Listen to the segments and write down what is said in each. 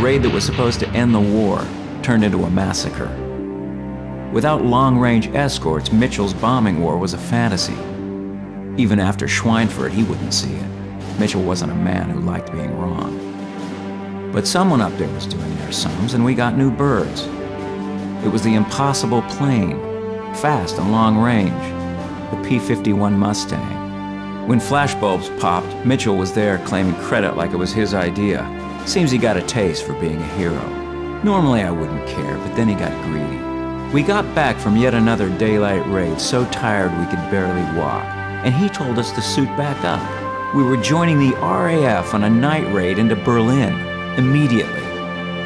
raid that was supposed to end the war turned into a massacre. Without long-range escorts, Mitchell's bombing war was a fantasy. Even after Schweinfurt, he wouldn't see it. Mitchell wasn't a man who liked being wrong. But someone up there was doing their sums, and we got new birds. It was the impossible plane, fast and long range, the P-51 Mustang. When flashbulbs popped, Mitchell was there claiming credit like it was his idea. Seems he got a taste for being a hero. Normally I wouldn't care, but then he got greedy. We got back from yet another daylight raid so tired we could barely walk, and he told us to suit back up. We were joining the RAF on a night raid into Berlin, immediately.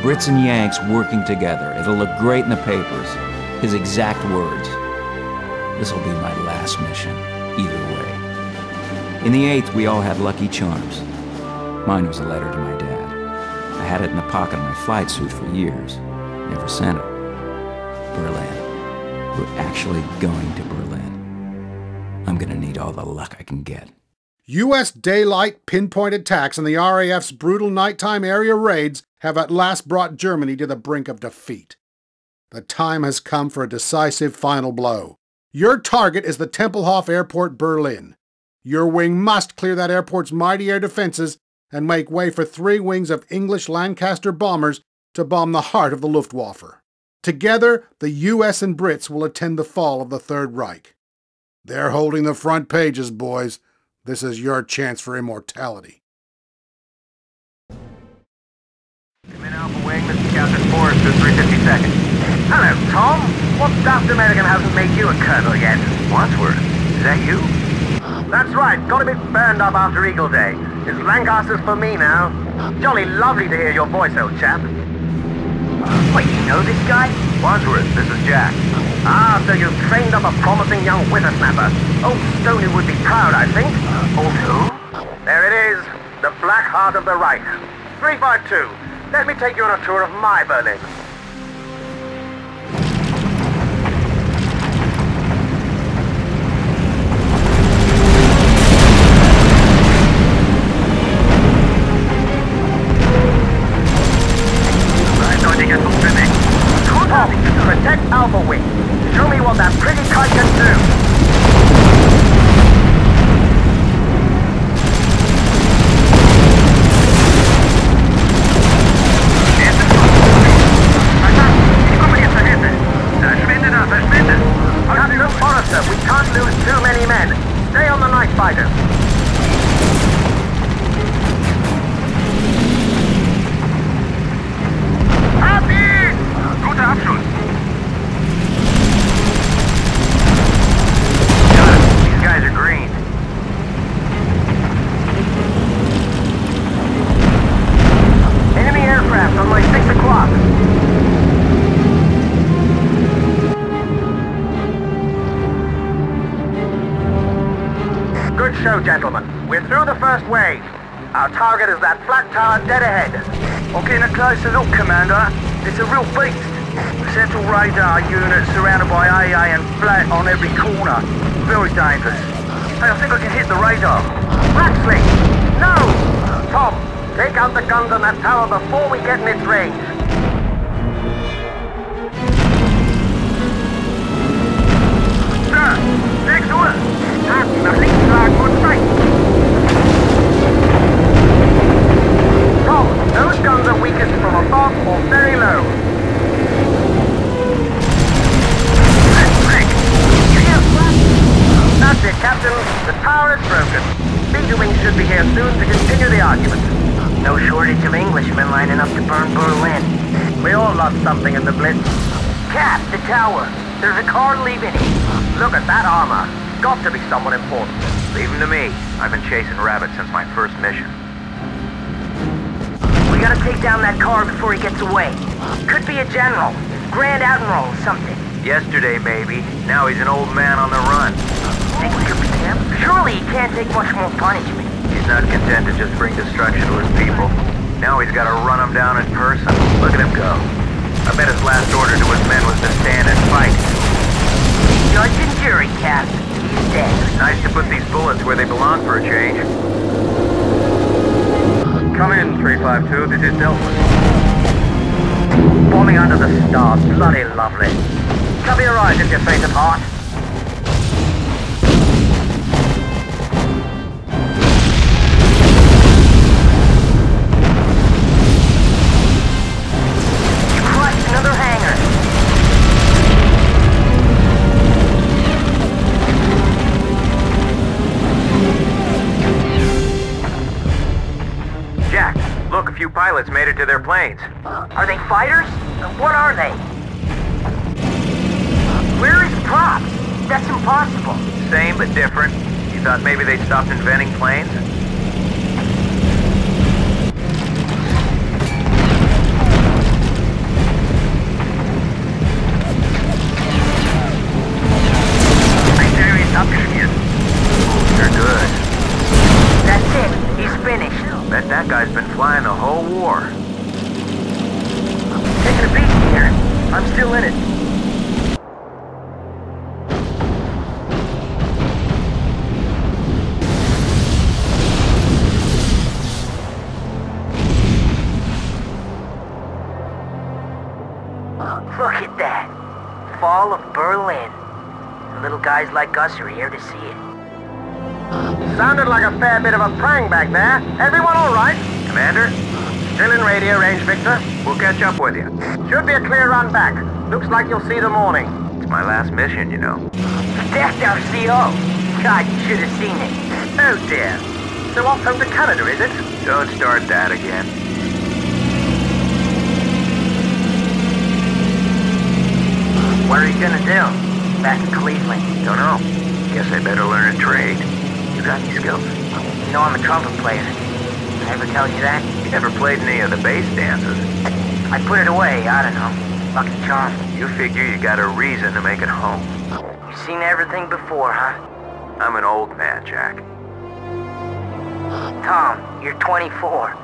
Brits and Yanks working together. It'll look great in the papers. His exact words. This'll be my last mission, either way. In the 8th, we all had Lucky Charms. Mine was a letter to my dad. I had it in the pocket of my flight suit for years. Never sent it. Berlin. We're actually going to Berlin. I'm gonna need all the luck I can get. U.S. daylight pinpoint attacks and the RAF's brutal nighttime area raids have at last brought Germany to the brink of defeat. The time has come for a decisive final blow. Your target is the Tempelhof Airport, Berlin. Your wing must clear that airport's mighty air defenses and make way for 3 wings of English Lancaster bombers to bomb the heart of the Luftwaffe. Together, the US and Brits will attend the fall of the Third Reich. They're holding the front pages, boys. This is your chance for immortality. Come in, Alpha Wing. This is Captain Forrest, 352nd. Hello, Tom. What daft American hasn't made you a colonel yet? Wadsworth, is that you? That's right. Got a bit burned up after Eagle Day. It's Lancaster's for me now. Jolly lovely to hear your voice, old chap. Wait, you know this guy? Wadsworth, this is Jack. Ah, so you've trained up a promising young whippersnapper. Old Stoney would be proud, I think. Old who? There it is. The Black Heart of the Reich. 352. Let me take you on a tour of my Berlin. Protect Alpha Wing. Show me what that pretty kite can do. Captain Forrester, we can't lose too many men. Stay on the night fighters. Guter Abschluss. Got it. These guys are green. Enemy aircraft on my 6 o'clock. Good show, gentlemen. We're through the first wave. Our target is that flat tower dead ahead. I'm getting a closer look, Commander. It's a real beast. Central radar unit surrounded by AA and flat on every corner. Very dangerous. Hey, I think I can hit the radar. Ratsley! No! Tom, take out the guns on that tower before we get in its range. Sir, next order. Nach links schlagen und rechts. Tom, those guns are weakest from above or very low. That's it, Captain. The tower is broken. Beta Wing should be here soon to continue the argument. No shortage of Englishmen lining up to burn Berlin. We all lost something in the Blitz. Cap, the tower. There's a car leaving it. Look at that armor. Got to be someone important. Leave him to me. I've been chasing rabbits since my first mission. We gotta take down that car before he gets away. Could be a general. Grand Admiral or something. Yesterday, maybe. Now he's an old man on the run. Think we could beat him? Surely he can't take much more punishment. He's not content to just bring destruction to his people. Now he's got to run them down in person. Look at him go. I bet his last order to his men was to stand and fight. Judge and jury, Cap. He's dead. Nice to put these bullets where they belong for a change. Come in, 352. This is Delta. Bombing under the stars. Bloody lovely. Cover your eyes if you're faint of heart. Christ, another hangar. Jack, look, a few pilots made it to their planes. Are they fighters? What are they? Where is props? That's impossible. Same but different. You thought maybe they'd stopped inventing planes? They're good. That's it. He's finished. Bet that guy's been flying the whole war. Taking a beat here. I'm still in it. Look at that. Fall of Berlin. Little guys like us are here to see it. Sounded like a fair bit of a prang back there. Everyone all right? Commander? Still in radio range, Victor. We'll catch up with you. Should be a clear run back. Looks like you'll see the morning. It's my last mission, you know. That's our CO. God, you should have seen it. Oh dear. So off home to Canada, is it? Don't start that again. What are you gonna do? Back in Cleveland? Don't know. Guess I better learn a trade. You got any skills? You know I'm a trumpet player. Did I ever tell you that? You never played any of the bass dances. I put it away, I don't know. Lucky charm. You figure you got a reason to make it home. You've seen everything before, huh? I'm an old man, Jack. Tom, you're 24.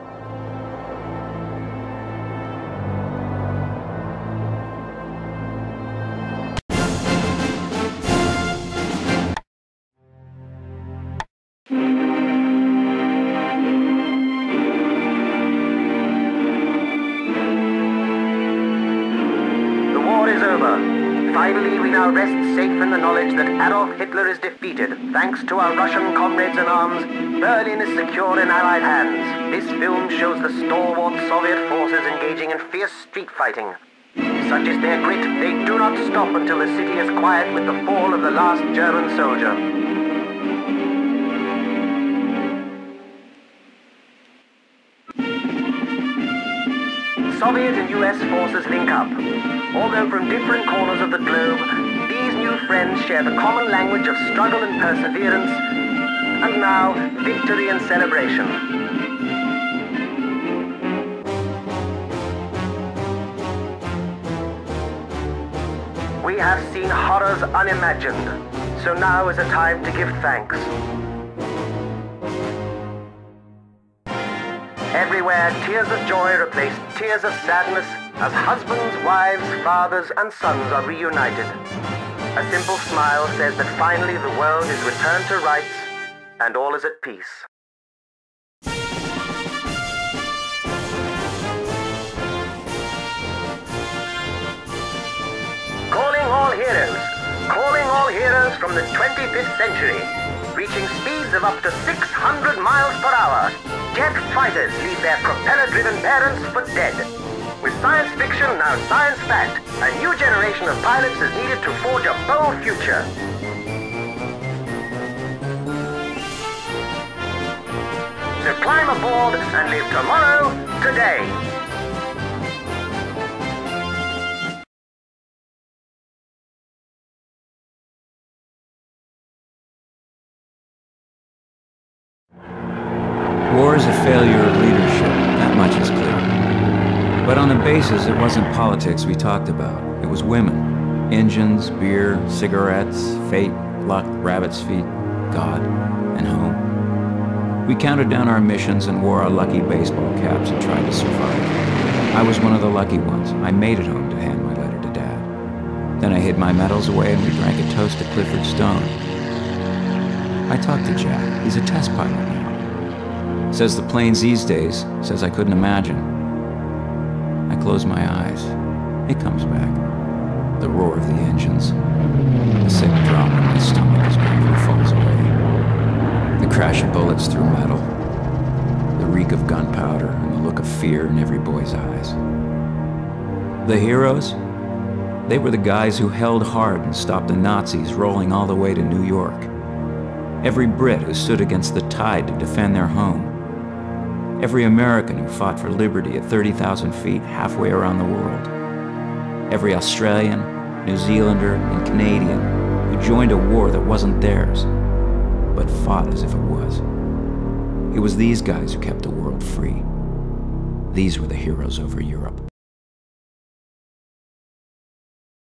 Finally, we now rest safe in the knowledge that Adolf Hitler is defeated. Thanks to our Russian comrades in arms, Berlin is secure in Allied hands. This film shows the stalwart Soviet forces engaging in fierce street fighting. Such is their grit, they do not stop until the city is quiet with the fall of the last German soldier. Soviet and US forces link up. Although from different corners of the globe, these new friends share the common language of struggle and perseverance, and now, victory and celebration. We have seen horrors unimagined, so now is a time to give thanks. Everywhere, tears of joy replace tears of sadness as husbands, wives, fathers, and sons are reunited. A simple smile says that finally the world is returned to rights and all is at peace. Calling all heroes. Calling all heroes from the 25th century. Reaching speeds of up to 600 miles per hour. Jet fighters leave their propeller-driven parents for dead. With science fiction, now science fact, a new generation of pilots is needed to forge a bold future. So climb aboard and live tomorrow, today. War is a failure of leadership, that much is clear. But on the basis, it wasn't politics we talked about. It was women. Engines, beer, cigarettes, fate, luck, rabbit's feet, God, and home. We counted down our missions and wore our lucky baseball caps and tried to survive. I was one of the lucky ones. I made it home to hand my letter to Dad. Then I hid my medals away and we drank a toast to Clifford Stone. I talked to Jack. He's a test pilot now. Says the planes these days, says I couldn't imagine. I close my eyes. It comes back. The roar of the engines. The sick drop in my stomach as gravity falls away. The crash of bullets through metal. The reek of gunpowder and the look of fear in every boy's eyes. The heroes? They were the guys who held hard and stopped the Nazis rolling all the way to New York. Every Brit who stood against the tide to defend their home. Every American who fought for liberty at 30,000 feet halfway around the world. Every Australian, New Zealander, and Canadian who joined a war that wasn't theirs, but fought as if it was. It was these guys who kept the world free. These were the heroes over Europe.